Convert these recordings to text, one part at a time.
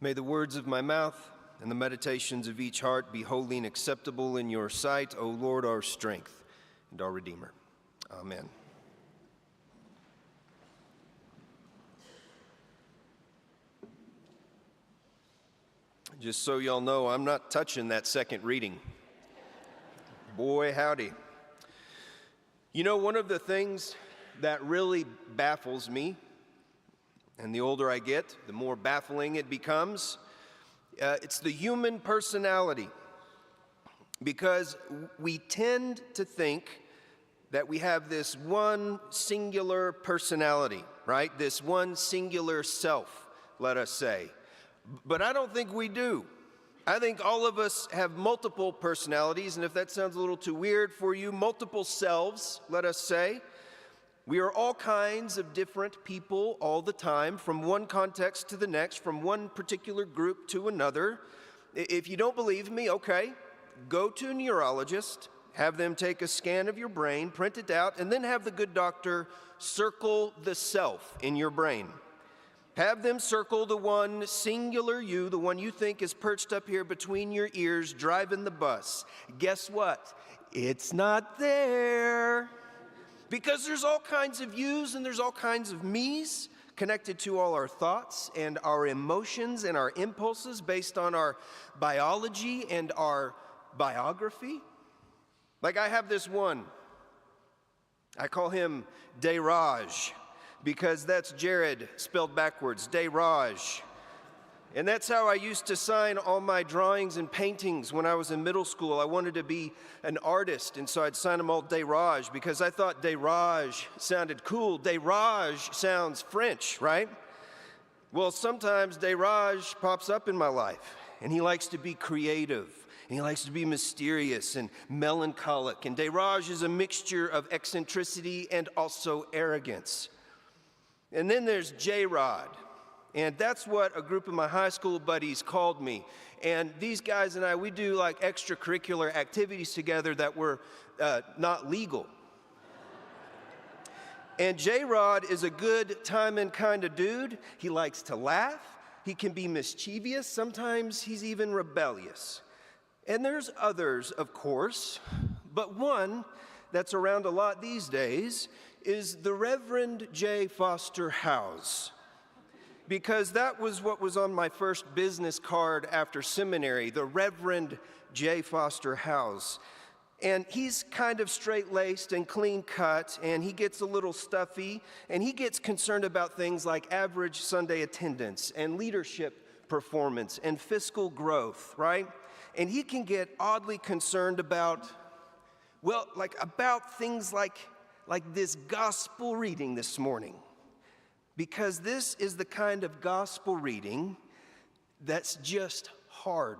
May the words of my mouth and the meditations of each heart be holy and acceptable in your sight, O Lord, our strength and our Redeemer. Amen. Just so y'all know, I'm not touching that second reading. Boy, howdy. You know, one of the things that really baffles me, and the older I get, the more baffling it becomes, it's the human personality. Because we tend to think that we have this one singular personality, right? This one singular self, let us say. But I don't think we do. I think all of us have multiple personalities, and if that sounds a little too weird for you, multiple selves, let us say. We are all kinds of different people all the time, from one context to the next, from one particular group to another. If you don't believe me, okay, go to a neurologist, have them take a scan of your brain, print it out, and then have the good doctor circle the self in your brain. Have them circle the one singular you, the one you think is perched up here between your ears driving the bus. Guess what? It's not there. Because there's all kinds of yous and there's all kinds of me's connected to all our thoughts and our emotions and our impulses based on our biology and our biography. Like I have this one. I call him Dayraj, because that's Jared spelled backwards, Dayraj. And that's how I used to sign all my drawings and paintings when I was in middle school. I wanted to be an artist, and so I'd sign them all Dayraj because I thought Dayraj sounded cool. Dayraj sounds French, right? Well, sometimes Dayraj pops up in my life, and he likes to be creative, and he likes to be mysterious and melancholic. And Dayraj is a mixture of eccentricity and also arrogance. And then there's J-Rod, and that's what a group of my high school buddies called me. And these guys and I, we do like extracurricular activities together that were not legal. And J-Rod is a good timing kind of dude. He likes to laugh. He can be mischievous. Sometimes he's even rebellious. And there's others, of course, but one that's around a lot these days is the Reverend J. Foster Houze, because that was what was on my first business card after seminary, the Reverend J. Foster Houze. And he's kind of straight-laced and clean-cut, and he gets a little stuffy, and he gets concerned about things like average Sunday attendance and leadership performance and fiscal growth, right? And he can get oddly concerned about, well, about things like this gospel reading this morning, because this is the kind of gospel reading that's just hard.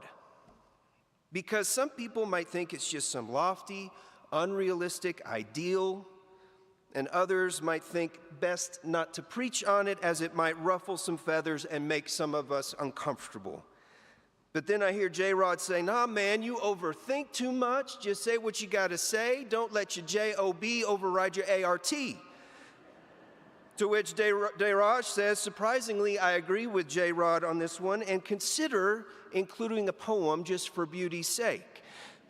Because some people might think it's just some lofty, unrealistic ideal, and others might think best not to preach on it as it might ruffle some feathers and make some of us uncomfortable. But then I hear J-Rod say, nah, man, you overthink too much. Just say what you got to say. Don't let your J-O-B override your A-R-T. To which Dayraj says, surprisingly, I agree with J-Rod on this one and consider including a poem just for beauty's sake.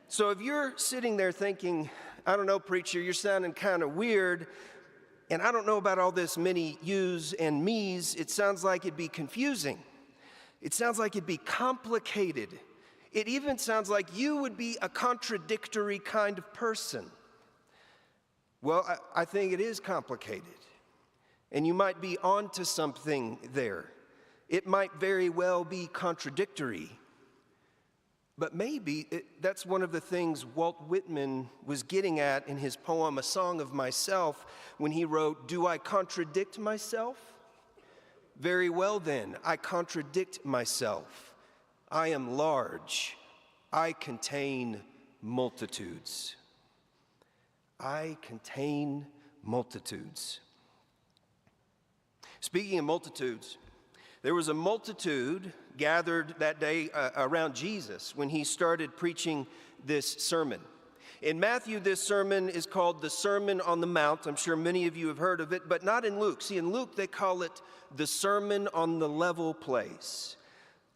So if you're sitting there thinking, I don't know, preacher, you're sounding kind of weird, and I don't know about all this many yous and me's, it sounds like it'd be confusing. It sounds like it'd be complicated. It even sounds like you would be a contradictory kind of person. Well, I think it is complicated. And you might be onto something there. It might very well be contradictory. But maybe that's one of the things Walt Whitman was getting at in his poem, A Song of Myself, when he wrote, "Do I contradict myself? Very well then, I contradict myself. I am large. I contain multitudes." I contain multitudes. Speaking of multitudes, there was a multitude gathered that day around Jesus when he started preaching this sermon. In Matthew, this sermon is called the Sermon on the Mount. I'm sure many of you have heard of it, but not in Luke. See, in Luke, they call it the Sermon on the Level Place.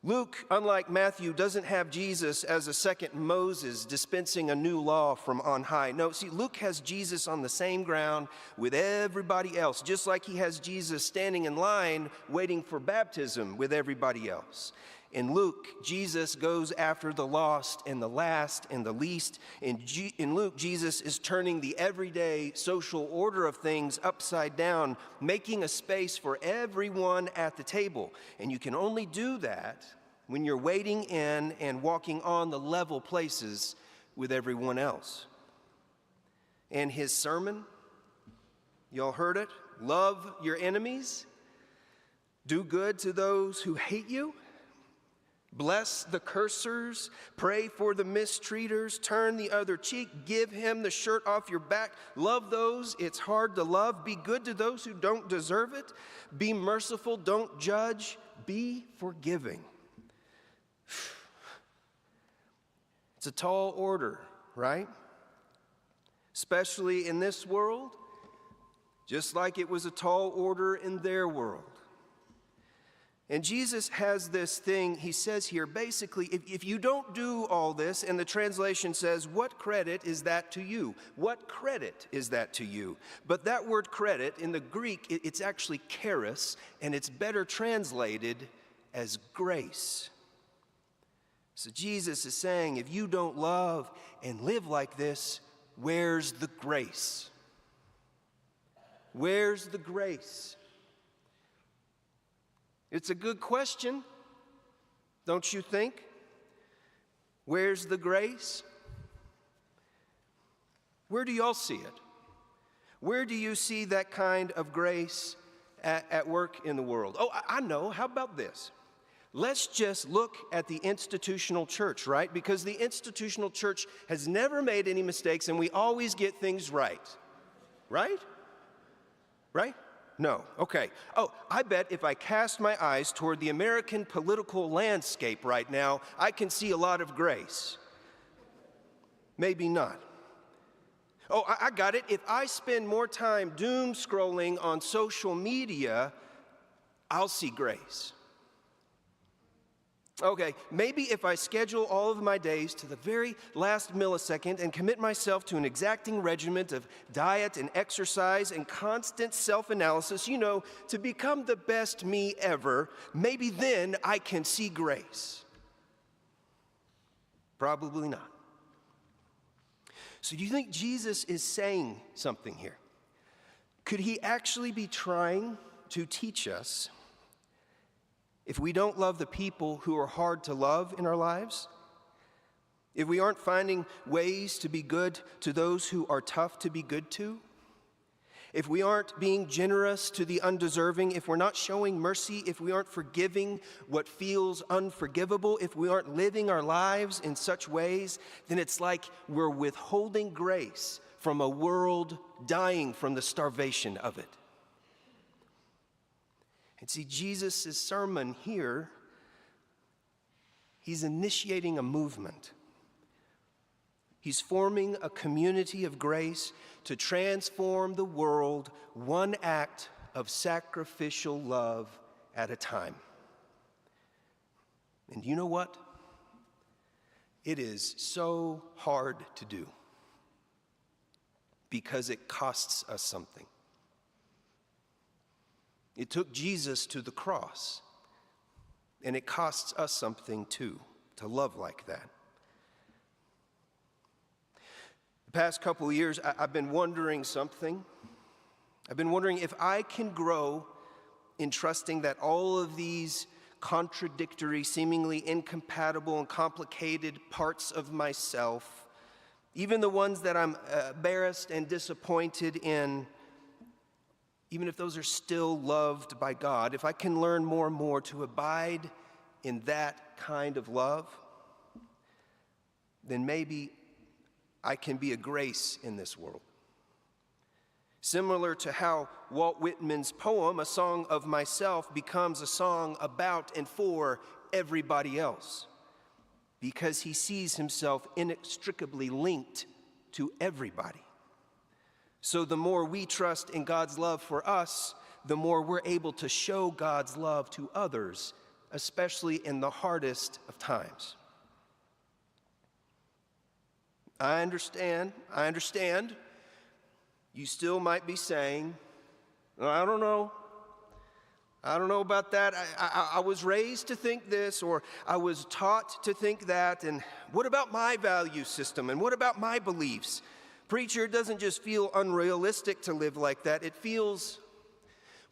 Luke, unlike Matthew, doesn't have Jesus as a second Moses dispensing a new law from on high. No, see, Luke has Jesus on the same ground with everybody else, just like he has Jesus standing in line waiting for baptism with everybody else. In Luke, Jesus goes after the lost and the last and the least. In Luke, Jesus is turning the everyday social order of things upside down, making a space for everyone at the table. And you can only do that when you're waiting in and walking on the level places with everyone else. And his sermon, y'all heard it? Love your enemies, do good to those who hate you, bless the cursers, pray for the mistreaters, turn the other cheek, give him the shirt off your back, love those it's hard to love, be good to those who don't deserve it, be merciful, don't judge, be forgiving. It's a tall order, right? Especially in this world, just like it was a tall order in their world. And Jesus has this thing, he says here, basically, if you don't do all this, and the translation says, what credit is that to you? What credit is that to you? But that word credit, in the Greek, it's actually charis, and it's better translated as grace. So Jesus is saying, if you don't love and live like this, where's the grace? Where's the grace? It's a good question, don't you think? Where's the grace? Where do y'all see it? Where do you see that kind of grace at work in the world? Oh, I know. How about this? Let's just look at the institutional church, right? Because the institutional church has never made any mistakes and we always get things right. Right? Right? No. Okay. Oh, I bet if I cast my eyes toward the American political landscape right now, I can see a lot of grace. Maybe not. Oh, I got it. If I spend more time doom scrolling on social media, I'll see grace. Okay, maybe if I schedule all of my days to the very last millisecond and commit myself to an exacting regimen of diet and exercise and constant self-analysis, to become the best me ever, maybe then I can see grace. Probably not. So do you think Jesus is saying something here? Could he actually be trying to teach us if we don't love the people who are hard to love in our lives? If we aren't finding ways to be good to those who are tough to be good to? If we aren't being generous to the undeserving? If we're not showing mercy? If we aren't forgiving what feels unforgivable? If we aren't living our lives in such ways, then it's like we're withholding grace from a world dying from the starvation of it. And see, Jesus' sermon here, he's initiating a movement. He's forming a community of grace to transform the world one act of sacrificial love at a time. And you know what? It is so hard to do because it costs us something. It took Jesus to the cross, and it costs us something too, to love like that. The past couple of years, I've been wondering something. I've been wondering if I can grow in trusting that all of these contradictory, seemingly incompatible and complicated parts of myself, even the ones that I'm embarrassed and disappointed in, even if those are still loved by God, if I can learn more and more to abide in that kind of love, then maybe I can be a grace in this world. Similar to how Walt Whitman's poem, A Song of Myself, becomes a song about and for everybody else, because he sees himself inextricably linked to everybody. So the more we trust in God's love for us, the more we're able to show God's love to others especially in the hardest of times. I understand. You still might be saying, I don't know about that. I was raised to think this, or I was taught to think that, and what about my value system, and what about my beliefs? Preacher, it doesn't just feel unrealistic to live like that. It feels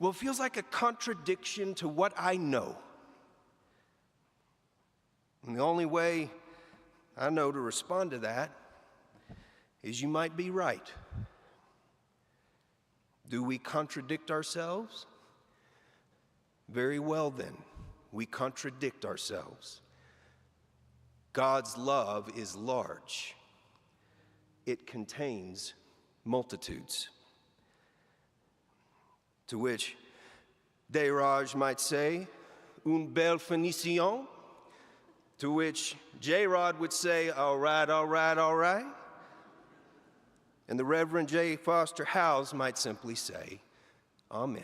like a contradiction to what I know. And the only way I know to respond to that is you might be right. Do we contradict ourselves? Very well then, we contradict ourselves. God's love is large. It contains multitudes. To which Dayraj might say, une belle finition. To which J-Rod would say, all right. And the Reverend J. Foster Houze might simply say, amen.